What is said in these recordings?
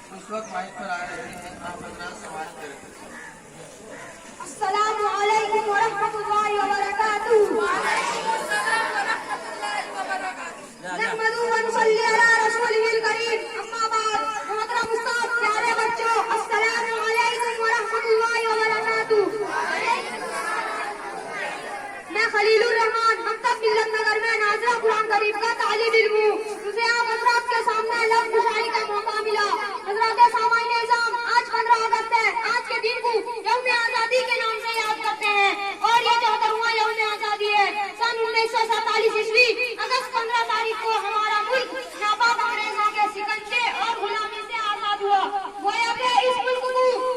उस वक्त माइक पर आ रही हैं, आप हजरात समाज करें। अस्सलामु अलैकुम व रहमतुल्लाहि व बरकातुहू। नहमदुहु व नुसल्ली अला रसूलिहिल करीम। अम्मा बाद, मोहतरम उस्ताद, प्यारे बच्चों, अस्सलामु अलैकुम व रहमतुल्लाहि व बरकातुहू। मैं खलीलुर रहमान मकतब मिल्लत नगर में नाज़िरा कुरान करीम का तालिब इल्म हूँ। मुझे आप हजरात के सामने लफ्ज़ गुशाई का मौका मिला। हजरात सामाईन इज़ाम, आज 15 अगस्त है। आज के दिन को यौम आज़ादी के नाम से याद करते हैं और ये 74वां यौम आज़ादी है। सन 1947 ईस्वी अगस्त 15 तारीख को हमारा मुल्क नापाक अंग्रेजों के शिकंजे और गुलामी से आजाद हुआ। गोया कि इस मुल्क को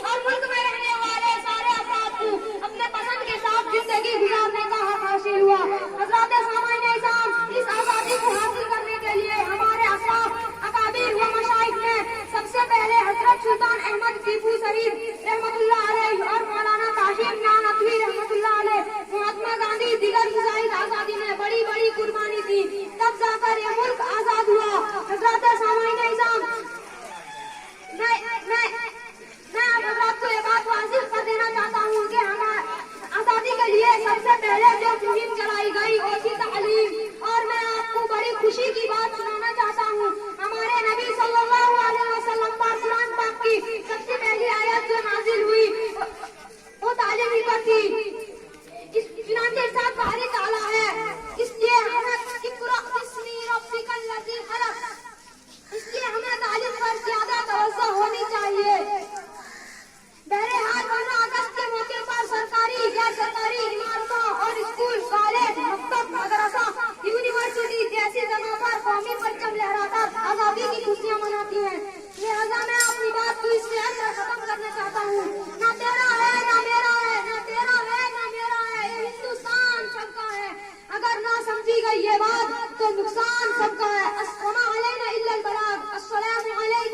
और मुल्क में रहने वाले सारे अफराद को अपने पसंद के साथ जिंदगी गुजारने का हक हासिल हुआ। हजरात सामाईन इज़ाम, इस आजादी को हासिल करने के लिए हमारे असलाफ, अकाबीर व मशाइख ने सबसे पहले हजरत सुल्तान अहमद टीपू शरीफ रहमतुल्लाह अलैह और मौलाना ताहिर मियां नकवी रहमतुल्लाह अलैह, महात्मा गांधी, दिगर मुजाहिद आजादी में बड़ी बड़ी कुर्बानी दी, तब जाकर ये मुल्क आजाद हुआ। हजरत सामाईन इज़ाम, मैं आप हजरात को ये बात वाज़िह कर देना चाहता हूँ कि हमारे आजादी के लिए सबसे पहले जो मुहिम चलाई गई वो थी तालीम। और मैं आपको बड़ी खुशी की बात सुनाना चाहता हूँ। हमारे नबी सल्लल्लाहु अलैहि वसल्लम पर कुरान पाक की सबसे पहली आयत जो नाजिल हुई वो तालीम ही पर थी। चुनांचे इरशाद बारी ताला है, इसलिए हमें तालीम पर ज्यादा तवज्जो होनी चाहिए। बहरहाल 15 अगस्त के मौके पर सरकारी, गैर सरकारी इमारतों और स्कूल, कॉलेज, मकतब, मदरसा, यूनिवर्सिटी जैसी जगहों पर कौमी परचम लहराकर आजादी की खुशियां मनाती हैं। लिहाजा मैं अपनी बात को इस शेर पर खत्म करना चाहता हूँ। ना तेरा है ना मेरा है, ना तेरा है ना मेरा है, ये हिंदुस्तान सबका है। अगर ना समझी गई ये बात तो नुकसान सबका है। अस्सलामु अलैकुम।